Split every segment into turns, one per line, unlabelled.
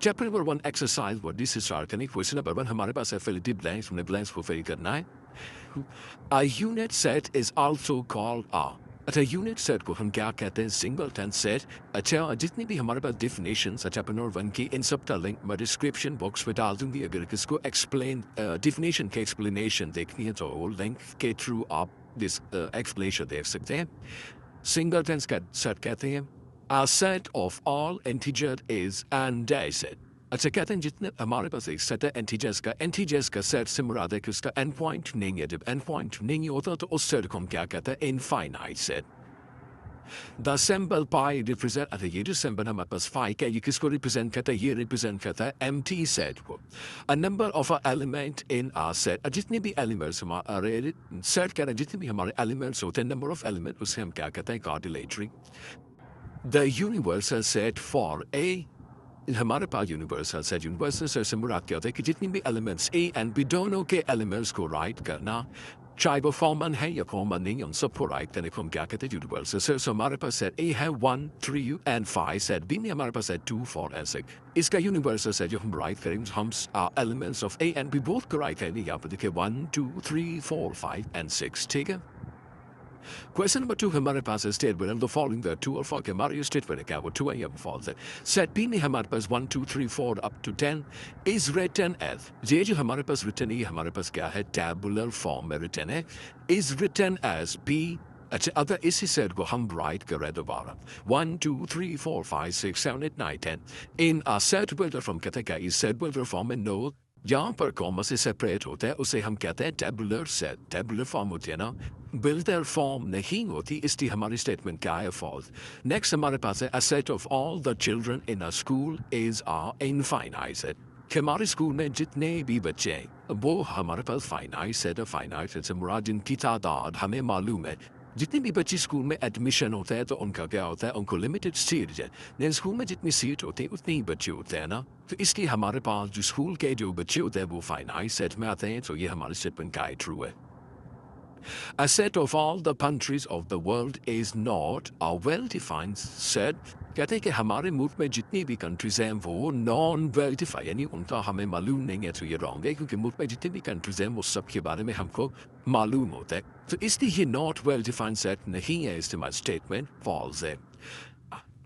Chapter number 1 exercise word this start करने question number 1 हमारे पास है फिल द ब्लैंक्स हमने ब्लैंक्स को फिल करना है A unit set is also called a अच्छा यूनिट सेट को हम क्या कहते हैं सिंगलटन सेट अच्छा जितनी भी हमारे पास डिफिनेशन चैप्टर नंबर 1 की इन सब का लिंक मैं डिस्क्रिप्शन बॉक्स में डाल दूंगी अगर किसको एक्सप्लेन डिफिनेशन के एक्सप्लेनेशन देखनी है तो लिंक के थ्रू आप दिस एक्सप्लेनेशन देख सकते हैं सिंगलटन सेट कहते हैं A set of all integer is an day set. अच्छा कहते हैं जितने हमारे पास एक सेट है इंटीजर्स का सेट से मुराद है कि उसका एंड पॉइंट नहीं है जब एंड पॉइंट नहीं होता तो उस सेट को हम क्या कहते हैं infinite set the symbol pi represent अच्छा ये जो सिंबल हमारे पास फाई का ये किसको रिप्रेजेंट करता है ये रिप्रेजेंट करता है एम्प्टी सेट को a number of a element in a set जितने भी एलिमेंट्स हमारे सेट कह रहे हैं जितने भी हमारे एलिमेंट्स होते हैं नंबर ऑफ एलिमेंट उसे हम क्या कहते हैं कार्डिलेटरी The universal set for A हमारे पास यूनिवर्सल सेट से मुराद क्या होता है कि जितनी भी एलिमेंट्स A एंड B दोनों के एलिमेंट्स को राइट करना चाहे वो कॉमन है या कॉमन नहीं उन सबको राइट करने को हम क्या कहते हैं यूनिवर्सल सेट हमारे पास सेट A है 1 3 एंड 5 सेट B में हमारे पास है 2 4 एंड 6 इसका यूनिवर्सल सेट जो हम राइट करेंगे हम elements of A and B both को राइट करेंगे यहाँ पर देखिए 1 2 3 4 5 एंड 6 ठीक है Question number 2 हमारे पास है state with the following the true और फॉल्स के हमारे स्टेट विद क्या वो ट्रू है या फॉल्स है सेट बी में हमारे पास 1 2 3 4 up to 10 is written as ये जो हमारे पास रिटन है हमारे पास क्या है टैबुलर फॉर्म में रिटन है इज रिटन एज बी अच्छा अगर इसी सेट को हम राइट कर रहे दोबारा 1 2 3 4 5 6 7 8 9 10 इन अ सेट बिल्डर फॉर्म कहते हैं क्या इस सेट बिल्डर फॉर्म में नो यहाँ पर कॉमा से सेपरेट होता है उसे हम कहते हैं टेबुलर सेट टेबुलर फॉर्म होती है ना बिल्डर फॉर्म नहीं होती इसलिए हमारी स्टेटमेंट क्या है फॉल्स नेक्स्ट हमारे पास है a set of all the children in a school is a infinite set कि हमारे स्कूल में जितने भी बच्चे हैं वो हमारे पास फाइनाइट सेट है फाइनाइट सेट से मुराद जिनकी तादाद हमें मालूम है जितने भी बच्चे स्कूल में एडमिशन होता है तो उनका क्या होता है उनको लिमिटेड सीट है लेकिन स्कूल में जितनी सीट होती है उतने ही बच्चे होते हैं ना तो इसलिए हमारे पास जो स्कूल के जो बच्चे होते हैं वो फाइनाइट सेट में आते हैं तो ये हमारे स्टेटमेंट का ट्रू है A set of all the countries of the world is not a well-defined set. कहते हैं कि हमारे मुल्क में जितनी भी कंट्रीज हैं वो नॉन वेल डिफाइंड यानी उनका हमें मालूम नहीं है तो ये रॉन्ग है क्योंकि मुल्क में जितनी भी कंट्रीज हैं वो सब के बारे में हमको मालूम होता है तो इसलिए ये नॉट वेल डिफाइंड सेट नहीं है इसमें स्टेटमेंट फॉल्स है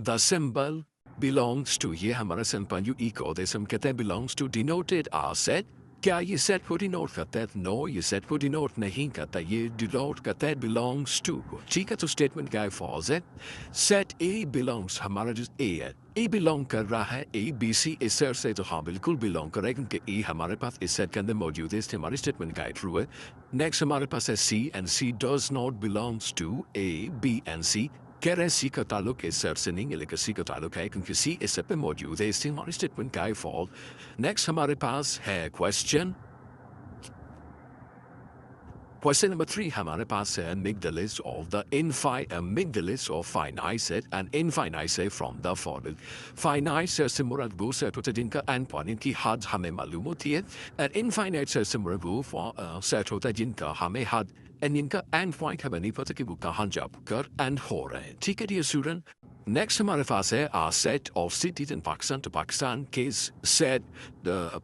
द सिंबल बिलोंग्स टू ये हमारा सिंपल यू इको जैसे हम कहते हैं belongs to denoted are set क्या ये सेट को डिनोट करता है नो ये सेट को डिनोट नहीं करता ये डिनोट करता है बिलोंग्स टू को ठीक है तो स्टेटमेंट क्या है फॉल्स है सेट ए बिलोंग्स हमारा जो ए है ए बिलोंग कर रहा है ए बी सी इस सेट से तो हाँ बिल्कुल बिलोंग कर रहा है क्योंकि ए हमारे पास इस सेट के अंदर मौजूद है इसलिए हमारी स्टेटमेंट का ट्रू है नेक्स्ट हमारे पास है C and C does not belongs to A B and C कह रहे हैं सी का ताल्लुक इस सेट से नहीं है लेकिन सी का ताल्लुक है क्योंकि सी इस सेट पे मौजूद है इसलिए हमारी स्टेटमेंट का है फॉल्स नेक्स्ट हमारे पास है क्वेश्चन Question number 3 हमारे पास है amygdalis of the amygdalis of finite set and infinite set from the following. Finite set से मुराद वो सेट होता है जिनका एंड पॉइंट की हद हमें मालूम होती है and infinite set से मुराद वो सेट होता है जिनका हमें हद and इनका एंड पॉइंट हमें नहीं पता कि वो कहाँ जाकर एंड हो रहे हैं ठीक है डियर स्टूडेंट नेक्स्ट हमारे पास है a set of cities in Pakistan तो पाकिस्तान के सेट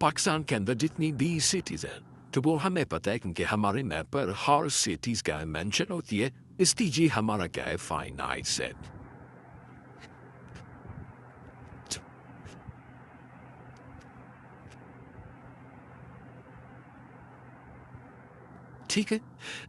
पाकिस्तान के अंदर जितनी भी सिटीज हैं तो वो हमें पता है क्योंकि हमारे मैप पर हर सिटीज का मेंशन होती है इसलिए हमारा क्या है फाइनाइट सेट ठीक है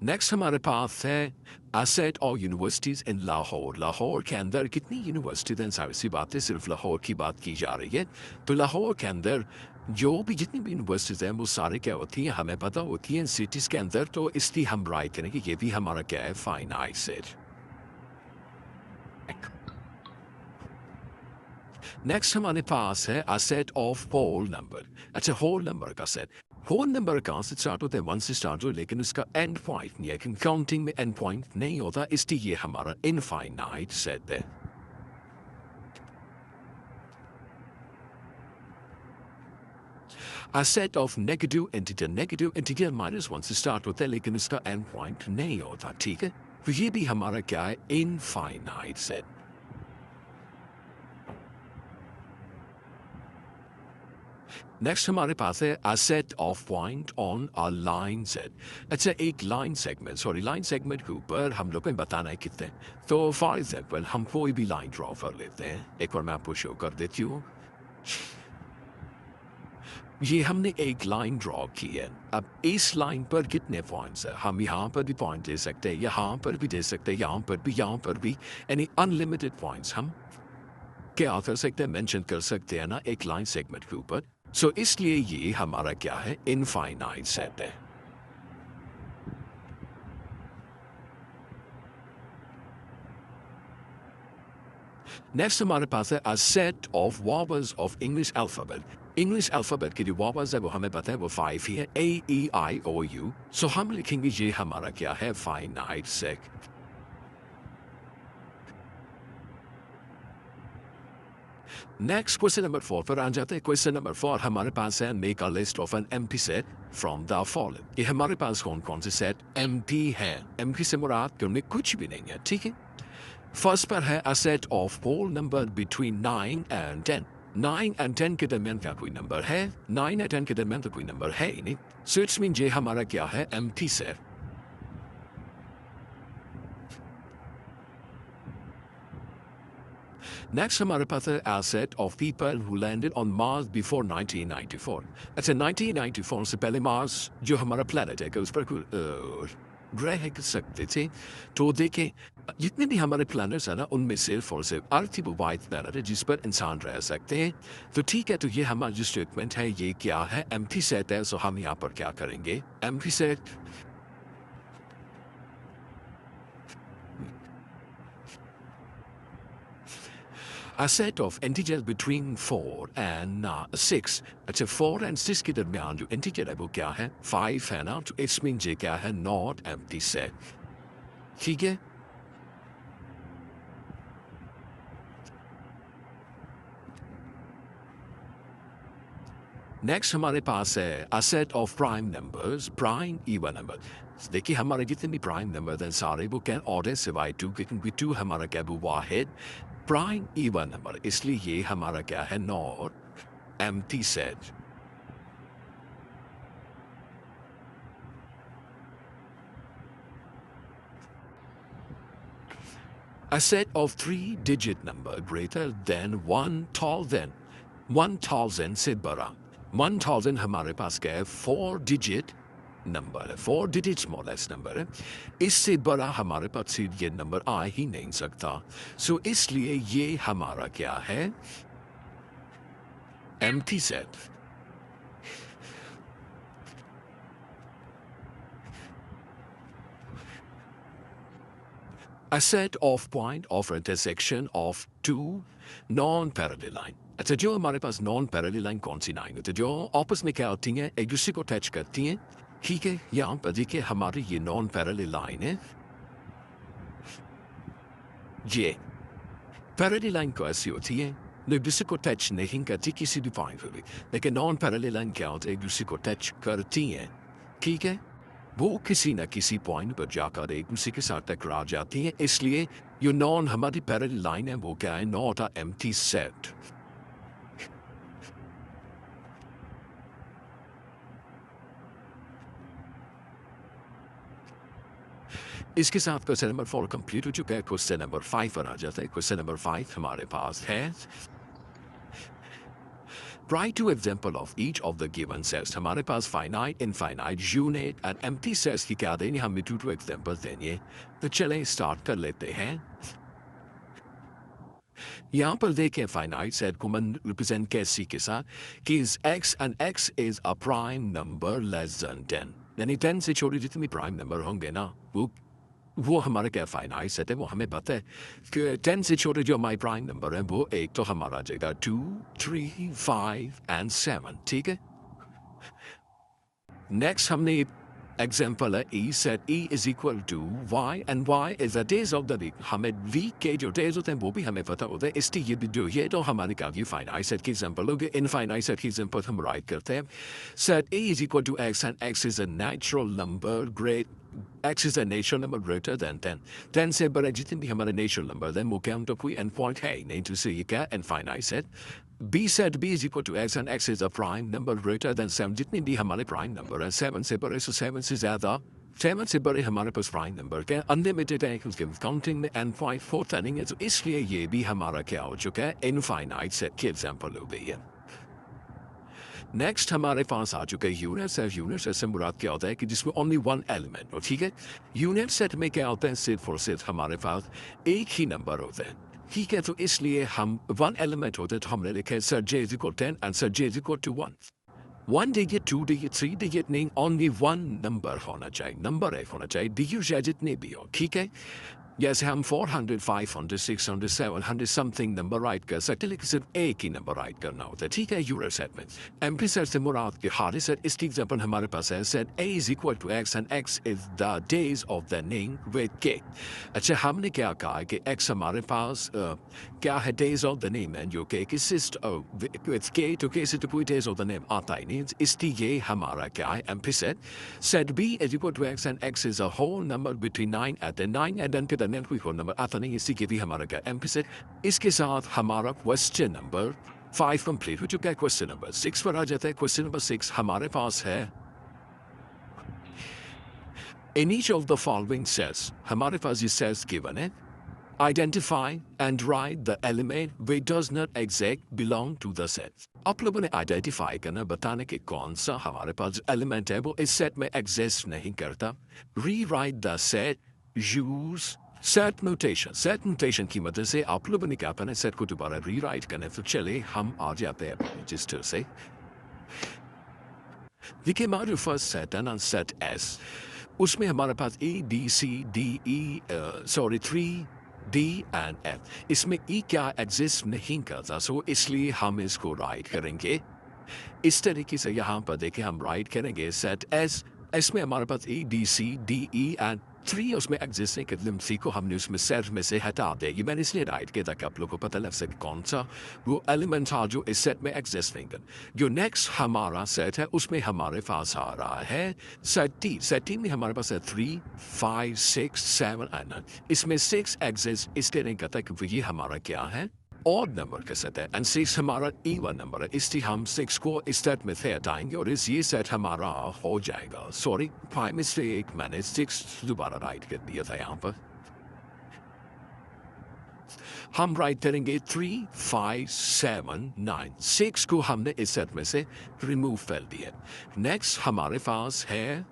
नेक्स्ट हमारे पास है a set of universities in Lahore Lahore के अंदर कितनी यूनिवर्सिटीज हैं सारी सी बात है सिर्फ लाहौर की बात की जा रही है तो लाहौर के अंदर जो भी जितनी भी यूनिवर्सिटीज हैं वो सारे क्या होती हैं हमें पता होती हैं सिटीज के अंदर तो इसलिए हम राइट करेंगे ये भी हमारा क्या है फाइनाइट सेट नेक्स्ट हमारे पास है a set of whole number अच्छा होल नंबर का सेट होल नंबर कहाँ से स्टार्ट होता है 1 से स्टार्ट हो लेकिन उसका एंड पॉइंट नहीं है क्योंकि काउंटिंग में एंड पॉइंट नहीं होता इसलिए ये हमारा इनफाइनाइट सेट है A set of negative integer -1 से स्टार्ट होता है लेकिन इसका एंड पॉइंट नहीं होता ठीक है तो ये भी हमारा क्या है इनफाइनाइट सेट नेक्स्ट हमारे पास है a set of point on a line set. अच्छा एक लाइन सेगमेंट लाइन सेगमेंट के ऊपर हम लोग को बताना है कितने तो फॉर एग्जाम्पल हम कोई भी लाइन ड्रॉ कर लेते हैं एक बार मैं आपको शो कर देती हूँ ये हमने एक लाइन ड्रॉ की है अब इस लाइन पर कितने पॉइंट्स है हम यहाँ पर भी पॉइंट दे सकते हैं यहाँ पर भी दे सकते हैं यहाँ पर भी यानी अनलिमिटेड पॉइंट्स हम क्या कर सकते हैं मेंशन कर सकते हैं ना एक लाइन सेगमेंट के ऊपर सो इसलिए ये हमारा क्या है इनफाइनाइट सेट है नेक्स्ट हमारे पास है a set of vowels of English alphabet. English alphabet की जो vowels है वो हमें पता है वो 5 ही है A-E-I-O-U. सो हम लिखेंगे ये हमारा क्या है finite set. Next question number 4 पर आ जाते हैं. क्वेश्चन नंबर 4 हमारे पास है make a list of an empty set from the following. ये हमारे पास कौन कौन से सेट एम्प्टी हैं. एम्प्टी से मुराद कि उनमें कुछ भी नहीं है. ठीक है. फर्स्ट पर है a set of whole number between 9 and 10. 9 and 10 के दरमियान क्या कोई नंबर है 9 and 10 के दरमियान तो कोई नंबर है ही नहीं. सो इट्स मीन ये हमारा क्या है एम्प्टी सेट. नेक्स्ट हमारे पास है a set of people who landed on Mars before 1994. अच्छा 1994 से पहले मार्स जो हमारा प्लेनेट है कि उस पर ग्रह कर सकते थे. तो देखें जितने भी हमारे प्लैनेट्स हैं ना उनमें सिर्फ और सिर्फ अर्थ ही वो वाइट प्लैनेट है जिस पर इंसान रह सकते हैं. तो ठीक है तो ये हमारा जो स्टेटमेंट है ये क्या है एम्प्टी सेट है. सो हम यहाँ पर क्या करेंगे empty set a set of integers between 4 and 6. अच्छा 4 and 6 के दरमियान जो integer है वो क्या है 5 है ना. तो इसमें ये क्या है not empty set. ठीक है. नेक्स्ट हमारे पास है a set of prime numbers prime even number. देखिए हमारे जितने भी प्राइम नंबर हैं सारे वो क्या ऑर्डर सिवाय 2 क्योंकि 2 हमारा क्या वो वाहिद प्राइम इवन नंबर. इसलिए ये हमारा क्या है not empty set. A set of 3-digit number greater than 1,000 से बड़ा. 1,000 हमारे पास क्या है 4-digit नंबर है 4 डिजिट स्मॉलेस्ट नंबर है. इससे बड़ा हमारे पास ये नंबर आ ही नहीं सकता. सो इसलिए ये हमारा क्या है empty set. A set of point of intersection of two non-parallel line. अच्छा जो हमारे पास नॉन पैरेलल लाइन कौन सी लाइन होती है जो आपस में क्या होती हैं एक दूसरे को टच करती हैं. ठीक है. यहाँ पर देखिए हमारी ये नॉन पैरेलल लाइन है. ये पैरेलल लाइन को ऐसी होती है एक दूसरे को टच नहीं करती किसी भी पॉइंट पर भी. लेकिन नॉन पैरेलल लाइन क्या होती है एक दूसरे को टच करती हैं. ठीक है. वो किसी न किसी पॉइंट पर जाकर एक दूसरे के साथ टकरा जाती हैं. इसलिए जो नॉन हमारी पैरेलल लाइन है वो क्या है नॉट अ एम्प्टी सेट. इसके साथ क्वेश्चन नंबर 4 कंप्लीट हो चुका है. क्वेश्चन नंबर 5 पर आ जाता है. क्वेश्चन नंबर 5 हमारे पास है Write 2 example of each of the given sets. हमारे पास finite, infinite, unit and empty sets की क्या देनी हमें 2 examples देंगे. तो चलें स्टार्ट कर लेते हैं. यहाँ पर देखें finite set को मन रिप्रेजेंट कैसी के साथ कि is x and x is a prime number less than 10. यानी 10 से छोटे जितने भी prime number होंगे ना वो हमारा क्या फाइनाइट सेट है. वो हमें पता है कि 10 से छोटे जो हमारे प्राइम नंबर है वो एक तो हमारा जाएगा 2, 3, 5 and 7. ठीक है. नेक्स्ट हमने एग्जाम्पल है E set E is equal to Y and Y is the days of the week. हमें वीक के जो डेज होते हैं वो भी हमें पता होता है. इसलिए ये भी जो ये तो हमारे क्या फाइनाइट सेट की एग्जाम्पल हो गए. इनफाइनाइट सेट की एग्जाम्पल हम राइट करते हैं. Set A is equal to x and x is a natural number great x is a natural number greater than 10. 10 से बड़ा जितने भी हमारे नेचुरल नंबर हैं वो क्या तो कोई एंड पॉइंट है नहीं. तो ये क्या infinite set B set B is equal to x and x is a prime number greater than 7 जितनी भी हमारे prime number है 7 से बड़े so 7 से ज़्यादा 7 से बड़े हमारे पास prime number क्या unlimited है क्योंकि counting में n 4 नहीं है तो इसलिए ये भी हमारा क्या हो चुका है infinite set के example हो गई है। नेक्स्ट हमारे पास आ चुका है यूनिट सेट से मुराद क्या होता है कि जिसमें ओनली वन एलिमेंट हो, ठीक है। यूनिट सेट में क्या होता है सिर्फ और सिर्फ हमारे पास एक ही नंबर होता है, ठीक है। तो इसलिए हम वन एलिमेंट होते हैं तो हमने लिखा है sir J is equal 10 and sir J is equal to 1 digit 2 digit 3 digit नहीं, ओनली वन नंबर होना चाहिए, नंबर एक होना चाहिए, डिजिट जितने भी हो, ठीक है। जैसे हम 400, 500, 600, 700 समथिंग नंबर राइट कर सकते लेकिन सिर्फ एक ही नंबर राइट करना होता है, ठीक है। यूनिट सेट में एमपी सेट से मुराद के हार्ड सेट इसकी एग्जांपल हमारे पास है set a is equal to x and x is the days of the name with k। अच्छा हमने क्या कहा कि x हमारे पास क्या है days of the name and जो k कंसिस्ट विद k तो k से तो पूरी डेज ऑफ द नेम आता ही नहीं, इसलिए हमारा क्या है empty set b is equal to x and x is a whole number between 9 and 9 and then name कोई होल नंबर आता नहीं, इसी के भी हमारा क्या एमपी सेट। इसके साथ हमारा क्वेश्चन नंबर 5 कंप्लीट हो चुका है। क्वेश्चन नंबर 6 पर आ जाता है। क्वेश्चन नंबर 6 हमारे पास है in each of the following sets हमारे पास ये सेट्स गिवन है, identify and write the element which does not exact belong to the set. आप लोगों ने आइडेंटिफाई करना बताने के कौन सा हमारे पास एलिमेंट है वो इस सेट में एग्जिस्ट नहीं करता। री right the set use set notation की मदद से आप लोगों ने क्या करना है सेट को दोबारा रीराइट करना है। तो चले हम आ जाते हैं रजिस्टर से। देखिए हमारे फर्स्ट सेट है ना सेट एस, उसमें हमारे पास A D C D E 3 D and F, इसमें ई क्या एग्जिस्ट नहीं करता, सो इसलिए हम इसको राइट करेंगे इस तरीके से। यहाँ पर देखिए हम राइट करेंगे सेट एस, इसमें हमारे पास A D C D E and 3 उसमें एग्जिस्टिंग कदम सी को हमने उसमें सेट में से हटा देगी। मैंने इसलिए राइट किया ताकि आप लोगों को पता लग सके कौन सा वो एलिमेंट था जो इस सेट में एग्जिस्टिंग कर। जो नेक्स्ट हमारा सेट है उसमें हमारे पास आ रहा है सेट टी में हमारे पास है 3, 5, 6, 7 एंड 9, इसमें 6 एग्जिस्ट इसलिए नहीं करता क्योंकि ये हमारा क्या है ऑड नंबर का सेट है एंड 6 हमारा इवन नंबर है, इसलिए हम 6 को इस सेट में से हटाएंगे और इस ये सेट हमारा हो जाएगा। सॉरी बाय मिस्टेक मैंने 6 दोबारा राइट कर दिया था। यहाँ पर हम राइट करेंगे 3, 5, 7, 9, 6 को हमने इस सेट में से रिमूव कर दिया। नेक्स्ट हमारे पास है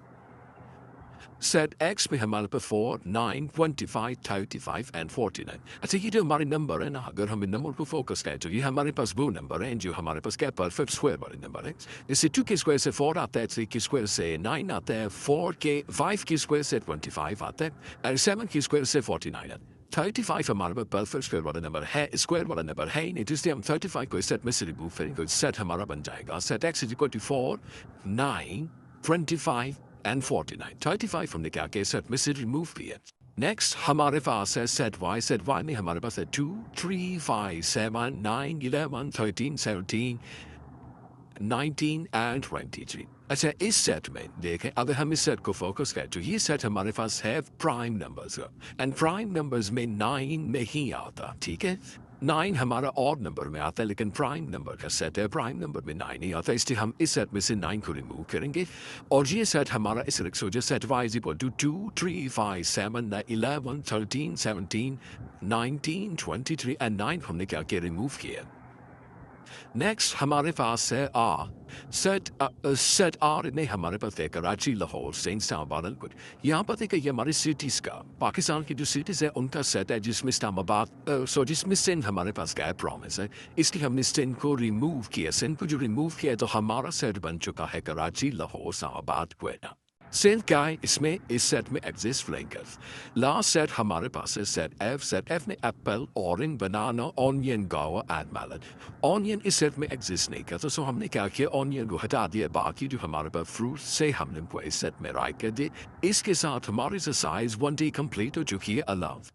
सेट x में हमारे पास 4, 9, 25, 35 एंड 49। अच्छा ये जो हमारे नंबर है ना, अगर हम इन नंबर को फोकस करें तो ये हमारे पास वो नंबर है जो हमारे पास क्या परफेक्ट स्क्वायर वाले नंबर है। जैसे 2 के स्क्वायर से 4 आता है, 3 के स्क्वायर से 9 आता है, 5 के स्क्वायर से 25 आता है और 7 के स्क्वायर से 49 आता है। 35 हमारे पास परफेक्ट स्क्वायर वाला नंबर है, स्क्वायर वाला नंबर है नहीं, इसलिए हम 35 को इस सेट में से रिमूव करेंगे। सेट हमारा बन जाएगा set x is equal to 4, 9, 25 and 49। 35 हमने क्या किया सेट में से रिमूव किया। नेक्स्ट हमारे पास है सेट y में हमारे पास है 2, 3, 5, 7, 9, 11, 13, 17, 19 एंड 23। अच्छा इस सेट में देखें अगर हम इस सेट को फोकस करें तो ये सेट हमारे पास है प्राइम नंबर्स का एंड प्राइम नंबर्स में 9 नहीं आता, ठीक है। 9 हमारा ऑड नंबर में आता है लेकिन प्राइम नंबर का सेट है, प्राइम नंबर में 9 नहीं आता, इसलिए हम इस सेट में से 9 को रिमूव करेंगे और ये सेट हमारा इस तरह से हो जाए set y is equal to 2, 3, 5, 7, 11, 13, 17, 19, 23 and 9 हमने क्या किया रिमूव किया। नेक्स्ट हमारे पास है सेट आर ने हमारे पास है कराची, लाहौर, सेंट इस्लामाबाद। यहाँ पर देखिए ये हमारी सिटीज़ का पाकिस्तान की जो सिटीज़ है उनका सेट है जिसमें इस्लामाबाद जिसमें सिंध हमारे पास क्या है प्रॉमिस है, इसलिए हमने सिंध को रिमूव किया। सिंध को जो रिमूव किया तो हमारा सेट बन चुका है कराची, लाहौर, इस्लामाबाद, क्वेटा। सेट क्या है इसमें इस सेट में एग्जिस्ट फ्लैंकर्स। लास्ट सेट हमारे पास है सेट एफ में एप्पल, ऑरेंज, बनाना, ऑनियन, गावा एंड मैलन। ऑनियन इस सेट में एग्जिस्ट नहीं करता, सो हमने क्या किया ऑनियन को हटा दिया, बाकी जो हमारे पास फ्रूट से हमने इस सेट में राइट कर दिए। इसके साथ हमारी एक्सरसाइज 1D कंप्लीट हो चुकी है। अल्लाह।